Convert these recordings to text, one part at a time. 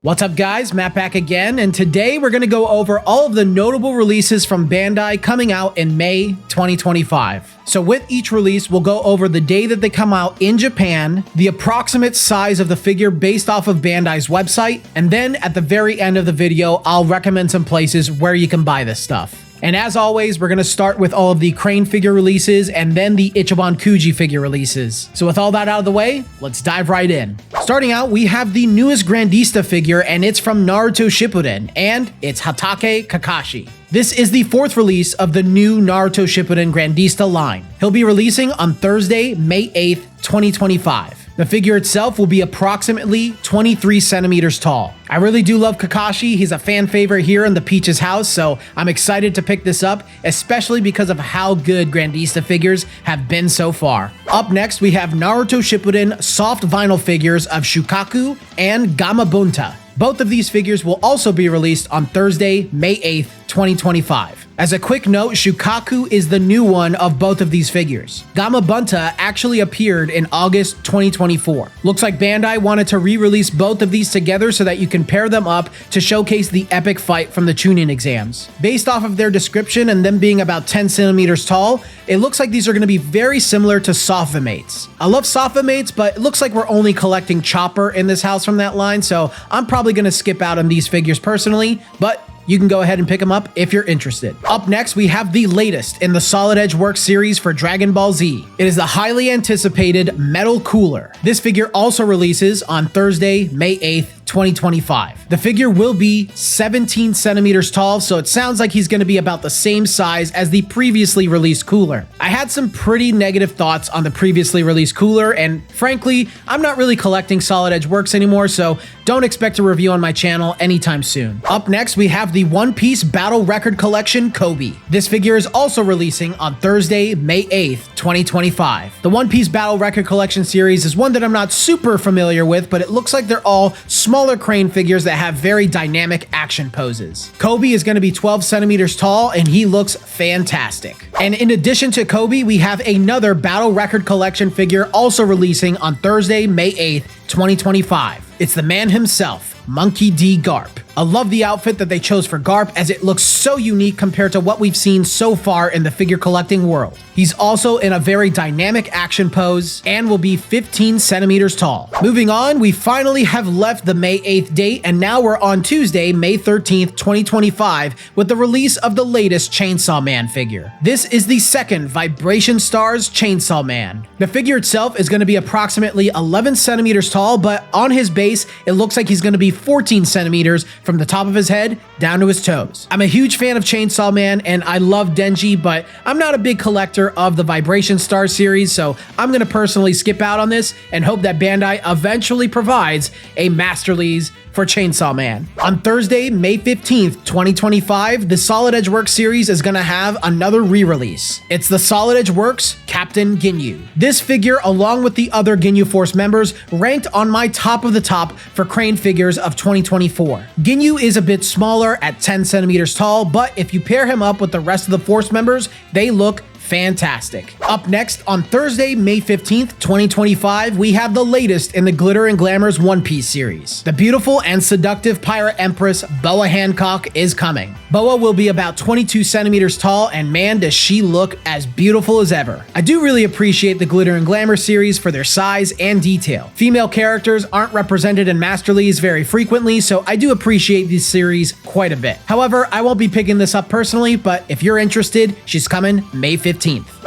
What's up guys, Matt back again, and today we're going to go over all of the notable releases from Bandai coming out in May 2025. So with each release, we'll go over the day that they come out in Japan, the approximate size of the figure based off of Bandai's website, and then at the very end of the video, I'll recommend some places where you can buy this stuff. And as always, we're going to start with all of the Crane figure releases and then the Ichiban Kuji figure releases. So with all that out of the way, let's dive right in. Starting out, we have the newest Grandista figure, and it's from Naruto Shippuden, and it's Hatake Kakashi. This is the fourth release of the new Naruto Shippuden Grandista line. He'll be releasing on Thursday, May 8th, 2025. The figure itself will be approximately 23 centimeters tall. I really do love Kakashi. He's a fan favorite here in the Peach's house, so I'm excited to pick this up, especially because of how good Grandista figures have been so far. Up next, we have Naruto Shippuden soft vinyl figures of Shukaku and Gamabunta. Both of these figures will also be released on Thursday, May 8th, 2025. As a quick note, Shukaku is the new one of both of these figures. Gamabunta actually appeared in August 2024. Looks like Bandai wanted to re-release both of these together so that you can pair them up to showcase the epic fight from the Chunin exams. Based off of their description and them being about 10 centimeters tall, it looks like these are going to be very similar to Sophimates. I love Sophimates, but it looks like we're only collecting Chopper in this house from that line, so I'm probably going to skip out on these figures personally, but you can go ahead and pick them up if you're interested. Up next, we have the latest in the Solid Edge Works series for Dragon Ball Z. It is the highly anticipated Metal Cooler. This figure also releases on Thursday, May 8th, 2025. The figure will be 17 centimeters tall, so it sounds like he's going to be about the same size as the previously released Cooler. I had some pretty negative thoughts on the previously released Cooler, and frankly, I'm not really collecting Solid Edge Works anymore, so don't expect a review on my channel anytime soon. Up next, we have the One Piece Battle Record Collection Kobe. This figure is also releasing on Thursday, May 8th, 2025. The One Piece Battle Record Collection series is one that I'm not super familiar with, but it looks like they're all smaller Crane figures that have very dynamic action poses. Kobe is going to be 12 centimeters tall, and he looks fantastic. And in addition to Kobe, we have another Battle Record Collection figure also releasing on Thursday, May 8th, 2025. It's the man himself, Monkey D. Garp. I love the outfit that they chose for Garp as it looks so unique compared to what we've seen so far in the figure collecting world. He's also in a very dynamic action pose and will be 15 centimeters tall. Moving on, we finally have left the May 8th date, and now we're on Tuesday, May 13th, 2025 with the release of the latest Chainsaw Man figure. This is the second Vibration Stars Chainsaw Man. The figure itself is going to be approximately 11 centimeters tall, but on his base, it looks like he's going to be 14 centimeters from the top of his head down to his toes. I'm a huge fan of Chainsaw Man, and I love Denji, but I'm not a big collector of the Vibration Star series, so I'm going to personally skip out on this and hope that Bandai eventually provides a masterpiece for Chainsaw Man. On Thursday, May 15th, 2025, the Solid Edge Works series is going to have another re-release. It's the Solid Edge Works Captain Ginyu. This figure, along with the other Ginyu Force members, ranked on my top of the top for Crane figures of 2024. Ginyu is a bit smaller at 10 centimeters tall, but if you pair him up with the rest of the Force members, they look fantastic. Up next, on Thursday, May 15th, 2025, we have the latest in the Glitter and Glamour's One Piece series. The beautiful and seductive Pirate Empress Boa Hancock is coming. Boa will be about 22 centimeters tall, and man, does she look as beautiful as ever. I do really appreciate the Glitter and Glamour series for their size and detail. Female characters aren't represented in Masterlies very frequently, so I do appreciate this series quite a bit. However, I won't be picking this up personally, but if you're interested, she's coming May 15th.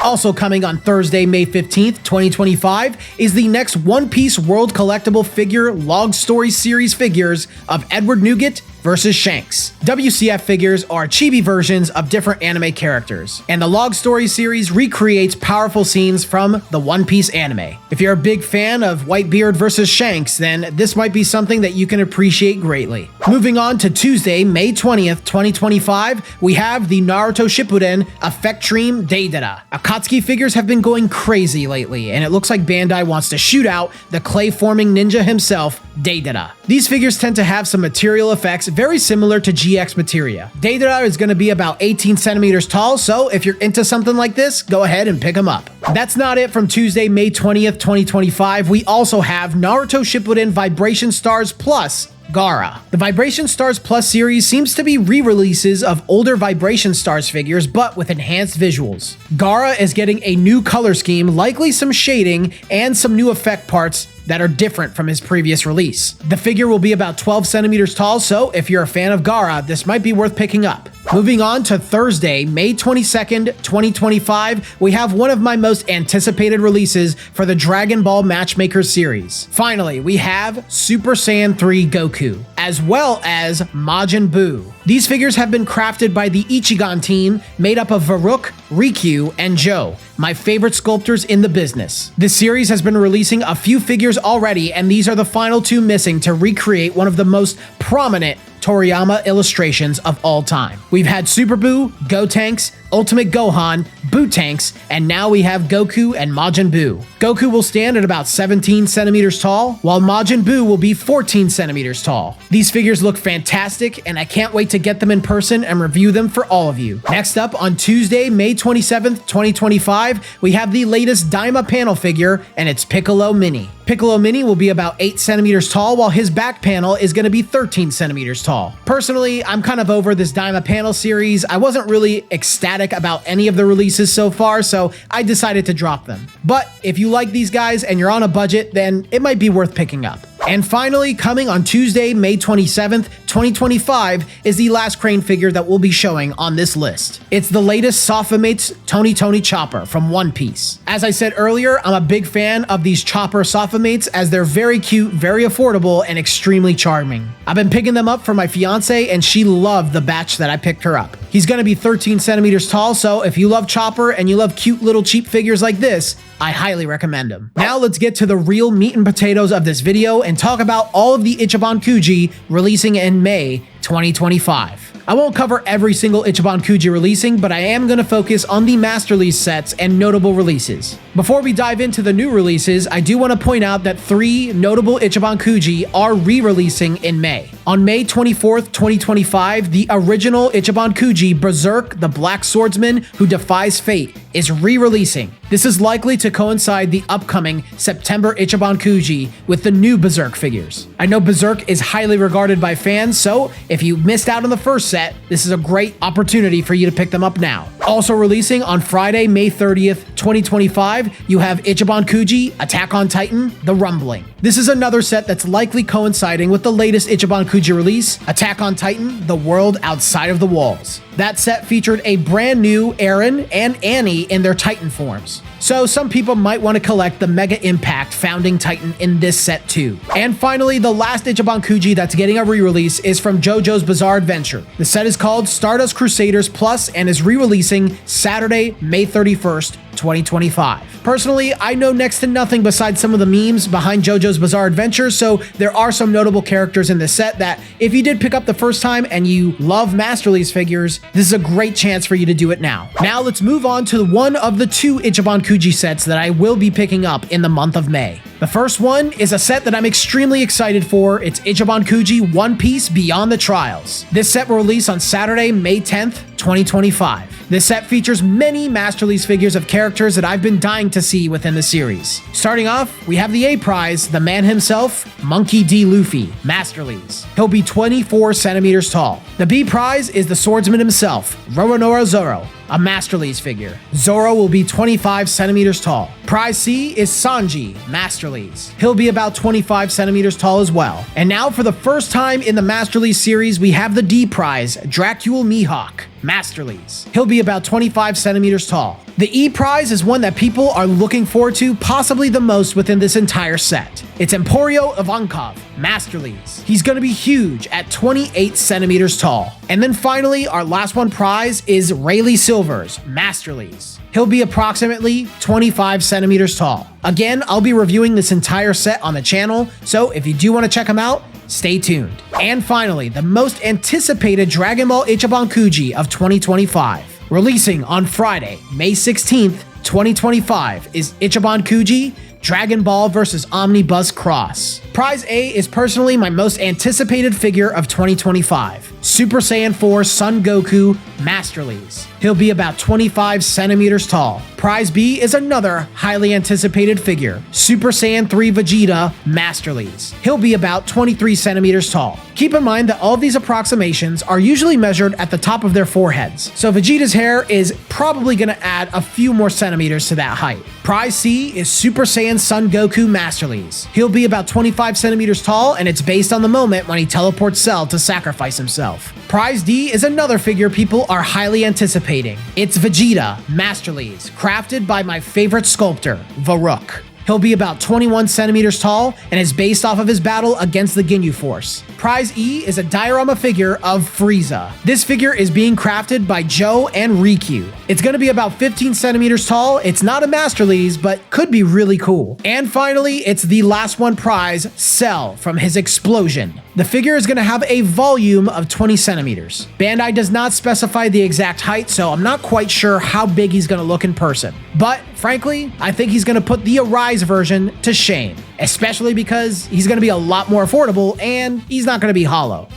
Also coming on Thursday, May 15th, 2025, is the next One Piece World Collectible Figure Log Story Series figures of Edward Nugget versus Shanks. WCF figures are chibi versions of different anime characters, and the Log Story series recreates powerful scenes from the One Piece anime. If you're a big fan of Whitebeard versus Shanks, then this might be something that you can appreciate greatly. Moving on to Tuesday, May 20th, 2025, we have the Naruto Shippuden Effectream Deidara. Akatsuki figures have been going crazy lately, and it looks like Bandai wants to shoot out the clay-forming ninja himself, Deidara. These figures tend to have some material effects very similar to GX materia. Deidara is going to be about 18 centimeters tall, so if you're into something like this, go ahead and pick them up. That's not it from Tuesday, May 20th, 2025. We also have Naruto Shippuden Vibration Stars Plus Gaara. The Vibration Stars Plus series seems to be re-releases of older Vibration Stars figures, but with enhanced visuals. Gaara is getting a new color scheme, likely some shading, and some new effect parts that are different from his previous release. The figure will be about 12 centimeters tall, so if you're a fan of Gaara, this might be worth picking up. Moving on to Thursday, May 22nd, 2025, we have one of my most anticipated releases for the Dragon Ball Matchmaker series. Finally, we have Super Saiyan 3 Goku, as well as Majin Buu. These figures have been crafted by the Ichiban team, made up of Varuk, Riku, and Joe, my favorite sculptors in the business. This series has been releasing a few figures already, and these are the final two missing to recreate one of the most prominent Toriyama illustrations of all time. We've had Super Buu, Gotenks, Ultimate Gohan, Bootanks, and now we have Goku and Majin Buu. Goku will stand at about 17 centimeters tall, while Majin Buu will be 14 centimeters tall. These figures look fantastic, and I can't wait to get them in person and review them for all of you. Next up, on Tuesday, May 27th, 2025, we have the latest Daima panel figure, and it's Piccolo Mini. Piccolo Mini will be about 8 centimeters tall, while his back panel is going to be 13 centimeters tall. Personally, I'm kind of over this Daima panel series. I wasn't really ecstatic about any of the releases so far, so I decided to drop them. But if you like these guys and you're on a budget, then it might be worth picking up. And finally, coming on Tuesday, May 27th, 2025, is the last Crane figure that we'll be showing on this list. It's the latest Sofamates Tony Chopper from One Piece. As I said earlier, I'm a big fan of these Chopper Sofamates as they're very cute, very affordable, and extremely charming. I've been picking them up for my fiance, and she loved the batch that I picked her up. He's going to be 13 centimeters tall, so if you love Chopper and you love cute little cheap figures like this, I highly recommend him. Now let's get to the real meat and potatoes of this video and talk about all of the Ichiban Kuji releasing in May 2025. I won't cover every single Ichiban Kuji releasing, but I am going to focus on the Masterlease sets and notable releases. Before we dive into the new releases, I do want to point out that 3 notable Ichiban Kuji are re-releasing in May. On May 24th, 2025, the original Ichiban Kuji Berserk, the Black Swordsman who defies fate, is re-releasing. This is likely to coincide the upcoming September Ichiban Kuji with the new Berserk figures. I know Berserk is highly regarded by fans, so if you missed out on the first set, this is a great opportunity for you to pick them up now. Also releasing on Friday, May 30th, 2025, you have Ichiban Kuji, Attack on Titan, The Rumbling. This is another set that's likely coinciding with the latest Ichiban Kuji release, Attack on Titan, The World Outside of the Walls. That set featured a brand new Eren and Annie in their Titan forms. So some people might want to collect the Mega Impact Founding Titan in this set too. And finally, the last Ichiban Kuji that's getting a re-release is from JoJo's Bizarre Adventure. The set is called Stardust Crusaders Plus and is re-releasing Saturday, May 31st, 2025. Personally, I know next to nothing besides some of the memes behind JoJo's Bizarre Adventure, so there are some notable characters in this set that if you did pick up the first time and you love Masterlease figures, this is a great chance for you to do it now. Now let's move on to one of the 2 Ichiban Kuji sets that I will be picking up in the month of May. The first one is a set that I'm extremely excited for. It's Ichiban Kuji One Piece Beyond the Trials. This set will release on Saturday, May 10th, 2025. This set features many Masterlease figures of characters that I've been dying to see within the series. Starting off, we have the A prize, the man himself, Monkey D. Luffy, Masterlease. He'll be 24 centimeters tall. The B prize is the swordsman himself, Roronoa Zoro, a Masterlease figure. Zoro will be 25 centimeters tall. Prize C is Sanji, Masterlease. He'll be about 25 centimeters tall as well. And now for the first time in the Masterlease series, we have the D prize, Dracul Mihawk, Masterlease. He'll be about 25 centimeters tall. The E prize is one that people are looking forward to possibly the most within this entire set. It's Emporio Ivankov, Masterlease. He's going to be huge at 28 centimeters tall. And then finally, our last one prize is Rayleigh Silvers, Masterlease. He'll be approximately 25 centimeters tall. Again, I'll be reviewing this entire set on the channel, so if you do want to check them out, stay tuned. And finally, the most anticipated Dragon Ball Ichiban Kuji of 2025. Releasing on Friday, May 16th, 2025 is Ichiban Kuji Dragon Ball vs. Omnibus Cross. Prize A is personally my most anticipated figure of 2025. Super Saiyan 4 Son Goku Masterlies. He'll be about 25 centimeters tall. Prize B is another highly anticipated figure, Super Saiyan 3 Vegeta Masterlies. He'll be about 23 centimeters tall. Keep in mind that all of these approximations are usually measured at the top of their foreheads, so Vegeta's hair is probably going to add a few more centimeters to that height. Prize C is Super Saiyan Son Goku Masterlies. He'll be about 25 centimeters tall, and it's based on the moment when he teleports Cell to sacrifice himself. Prize D is another figure people are highly anticipating. It's Vegeta Masterlies, crafted by my favorite sculptor, Varuk. He'll be about 21 centimeters tall and is based off of his battle against the Ginyu Force. Prize E is a diorama figure of Frieza. This figure is being crafted by Joe and Riku. It's going to be about 15 centimeters tall. It's not a Masterlies, but could be really cool. And finally, it's the last one prize, Cell, from his explosion. The figure is going to have a volume of 20 centimeters. Bandai does not specify the exact height, so I'm not quite sure how big he's going to look in person. But frankly, I think he's going to put the Arise version to shame, especially because he's going to be a lot more affordable and he's not going to be hollow.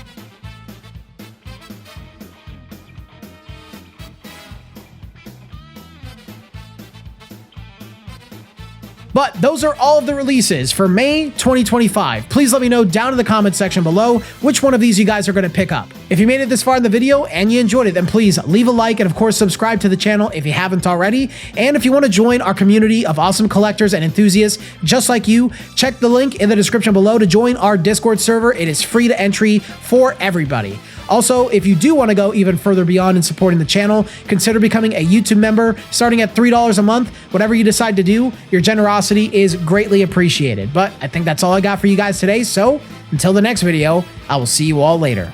But those are all of the releases for May 2025. Please let me know down in the comment section below which one of these you guys are going to pick up. If you made it this far in the video and you enjoyed it, then please leave a like and of course subscribe to the channel if you haven't already. And if you want to join our community of awesome collectors and enthusiasts just like you, check the link in the description below to join our Discord server. It is free to entry for everybody. Also, if you do want to go even further beyond in supporting the channel, consider becoming a YouTube member starting at $3 a month. Whatever you decide to do, your generosity is greatly appreciated. But I think that's all I got for you guys today. So until the next video, I will see you all later.